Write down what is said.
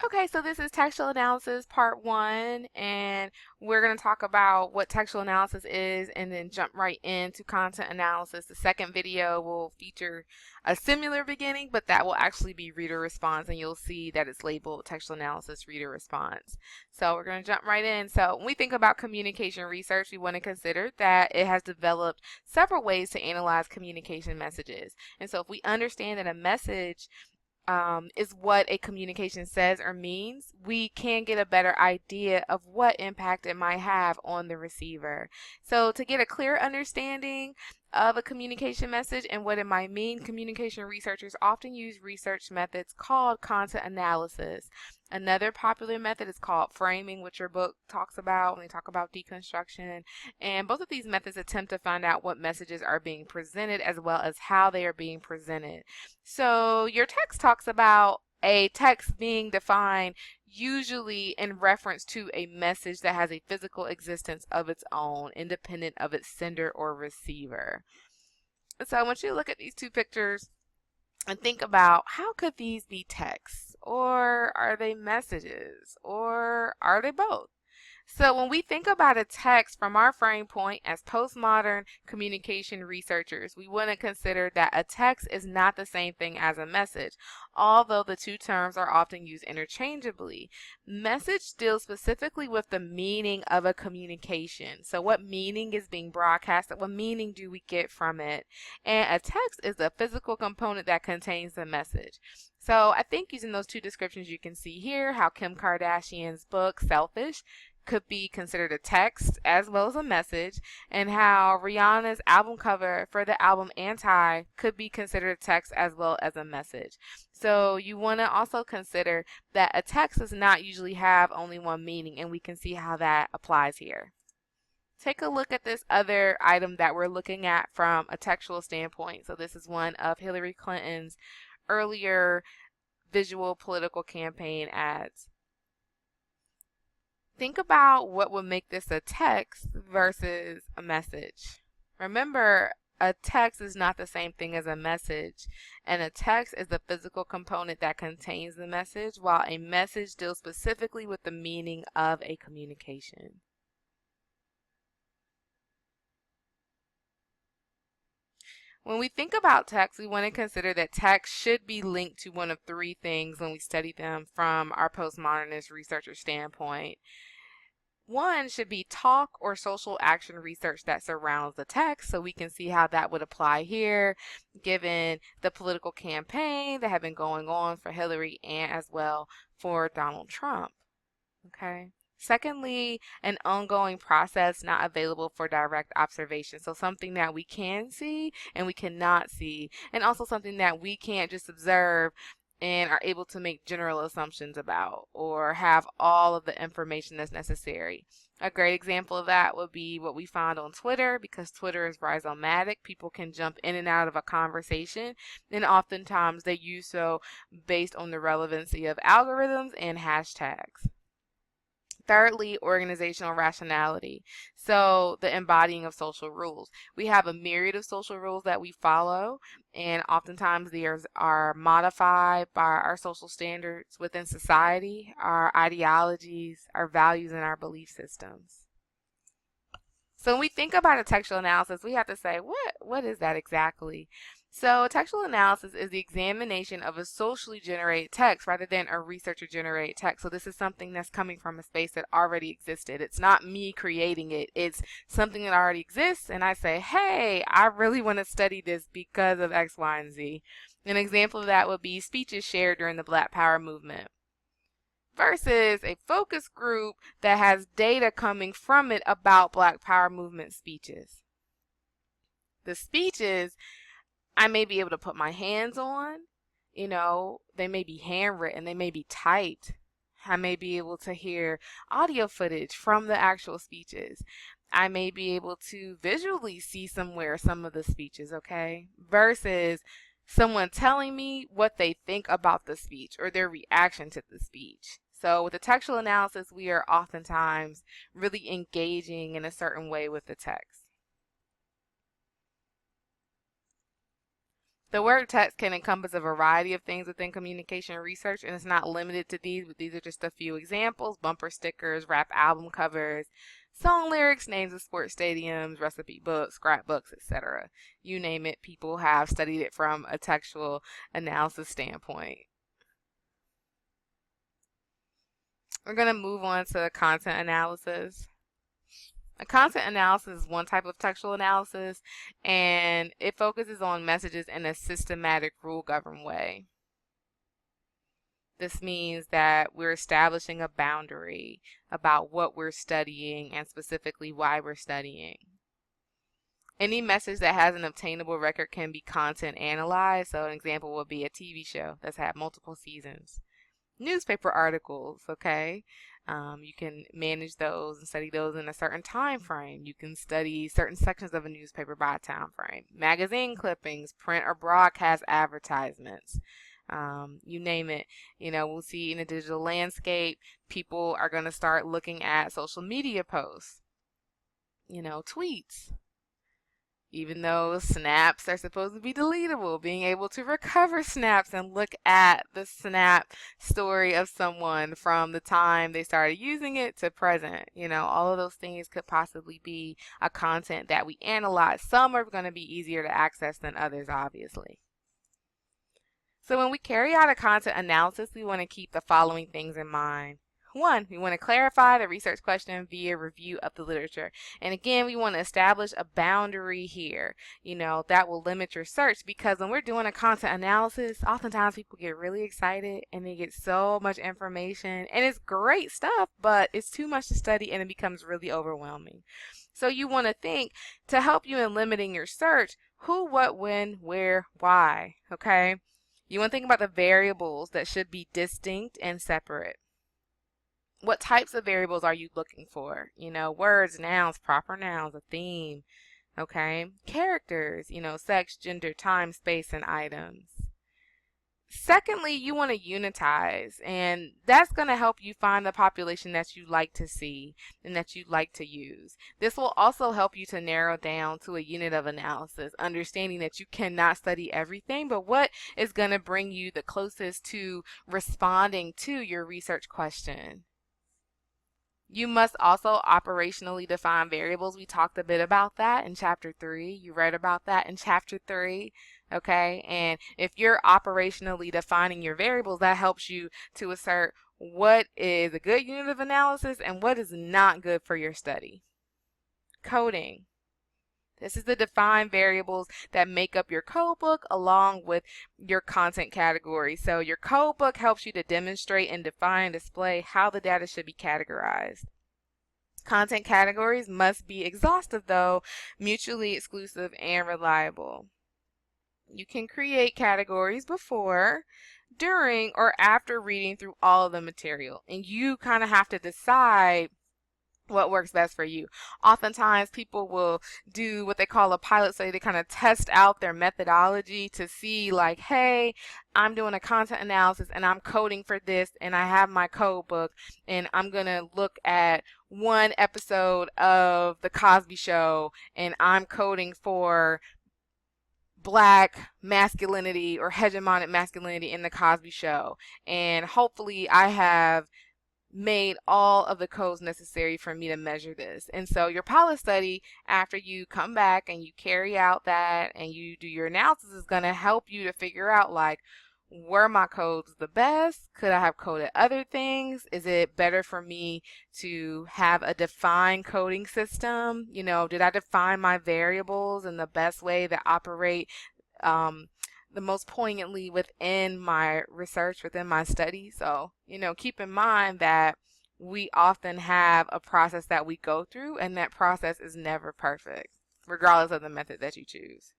Okay, so this is textual analysis part one, and we're going to talk about what textual analysis is and then jump right into content analysis. The second video will feature a similar beginning, but that will actually be reader response, and you'll see that it's labeled textual analysis reader response. So we're going to jump right in. So when we think about communication research, we want to consider that it has developed several ways to analyze communication messages. And so if we understand that a message is what a communication says or means, we can get a better idea of what impact it might have on the receiver. So, to get a clear understanding of a communication message and what it might mean, communication researchers often use research methods called content analysis. Another popular method is called framing, which your book talks about when they talk about deconstruction. And both of these methods attempt to find out what messages are being presented as well as how they are being presented. So your text talks about a text being defined usually in reference to a message that has a physical existence of its own, independent of its sender or receiver. So I want you to look at these two pictures and think about, how could these be texts? Or are they messages? Or are they both? So when we think about a text from our frame point as postmodern communication researchers, we want to consider that a text is not the same thing as a message, although the two terms are often used interchangeably. Message deals specifically with the meaning of a communication. So what meaning is being broadcasted? What meaning do we get from it? And a text is a physical component that contains the message. So I think using those two descriptions, you can see here how Kim Kardashian's book, Selfish, could be considered a text as well as a message, and how Rihanna's album cover for the album Anti could be considered a text as well as a message. So you want to also consider that a text does not usually have only one meaning, and we can see how that applies here. Take a look at this other item that we're looking at from a textual standpoint. So this is one of Hillary Clinton's earlier visual political campaign ads. Think about what would make this a text versus a message. Remember, a text is not the same thing as a message, and a text is the physical component that contains the message, while a message deals specifically with the meaning of a communication. When we think about text, we want to consider that text should be linked to one of three things when we study them from our postmodernist researcher standpoint. One should be talk or social action research that surrounds the text, so we can see how that would apply here, given the political campaign that had been going on for Hillary and as well for Donald Trump. Okay. Secondly, an ongoing process not available for direct observation. So something that we can see and we cannot see, and also something that we can't just observe and are able to make general assumptions about or have all of the information that's necessary. A great example of that would be what we find on Twitter, because Twitter is rhizomatic. People can jump in and out of a conversation, and oftentimes they use so based on the relevancy of algorithms and hashtags. Thirdly, organizational rationality. So the embodying of social rules. We have a myriad of social rules that we follow, and oftentimes these are modified by our social standards within society, our ideologies, our values, and our belief systems. So when we think about a textual analysis, we have to say, what is that exactly? So textual analysis is the examination of a socially generated text rather than a researcher generated text. So this is something that's coming from a space that already existed. It's not me creating it. It's something that already exists, and I say, hey, I really want to study this because of X, Y, and Z. An example of that would be speeches shared during the Black Power movement, versus a focus group that has data coming from it about Black Power movement speeches. The speeches I may be able to put my hands on, they may be handwritten, they may be typed. I may be able to hear audio footage from the actual speeches. I may be able to visually see somewhere some of the speeches, okay? Versus someone telling me what they think about the speech or their reaction to the speech. So with the textual analysis, we are oftentimes really engaging in a certain way with the text. The word text can encompass a variety of things within communication research, and it's not limited to these, but these are just a few examples: bumper stickers, rap album covers, song lyrics, names of sports stadiums, recipe books, scrapbooks, etc. You name it, people have studied it from a textual analysis standpoint. We're going to move on to content analysis. A content analysis is one type of textual analysis, and it focuses on messages in a systematic, rule-governed way. This means that we're establishing a boundary about what we're studying and specifically why we're studying. Any message that has an obtainable record can be content analyzed. So an example would be a TV show that's had multiple seasons. Newspaper articles, okay? You can manage those and study those in a certain time frame. You can study certain sections of a newspaper by time frame. Magazine clippings, print or broadcast advertisements. You name it. We'll see in the digital landscape, people are going to start looking at social media posts, tweets. Even though snaps are supposed to be deletable, being able to recover snaps and look at the snap story of someone from the time they started using it to present, all of those things could possibly be a content that we analyze. Some are going to be easier to access than others, obviously. So when we carry out a content analysis, we want to keep the following things in mind. One, we want to clarify the research question via review of the literature. And again, we want to establish a boundary here, that will limit your search, because when we're doing a content analysis, oftentimes people get really excited and they get so much information, and it's great stuff, but it's too much to study and it becomes really overwhelming. So you want to think, to help you in limiting your search, who, what, when, where, why, okay? You want to think about the variables that should be distinct and separate. What types of variables are you looking for? Words, nouns, proper nouns, a theme, okay? Characters, sex, gender, time, space, and items. Secondly, you want to unitize, and that's going to help you find the population that you like to see and that you like to use. This will also help you to narrow down to a unit of analysis, understanding that you cannot study everything, but what is going to bring you the closest to responding to your research question. You must also operationally define variables. We talked a bit about that in Chapter 3. You read about that in Chapter 3, okay? And if you're operationally defining your variables, that helps you to assert what is a good unit of analysis and what is not good for your study. Coding. This is the defined variables that make up your code book along with your content category. So your code book helps you to demonstrate and define and display how the data should be categorized. Content categories must be exhaustive, though, mutually exclusive, and reliable. You can create categories before, during, or after reading through all of the material, and you kind of have to decide what works best for you. Oftentimes people will do what they call a pilot study to kind of test out their methodology to see, like, hey, I'm doing a content analysis and I'm coding for this and I have my code book and I'm going to look at one episode of The Cosby Show and I'm coding for black masculinity or hegemonic masculinity in The Cosby Show, and hopefully I have made all of the codes necessary for me to measure this. And so your pilot study, after you come back and you carry out that and you do your analysis, is going to help you to figure out, like, were my codes the best? Could I have coded other things? Is it better for me to have a defined coding system? Did I define my variables in the best way that operate the most poignantly within my research, within my study? So, keep in mind that we often have a process that we go through, and that process is never perfect, regardless of the method that you choose.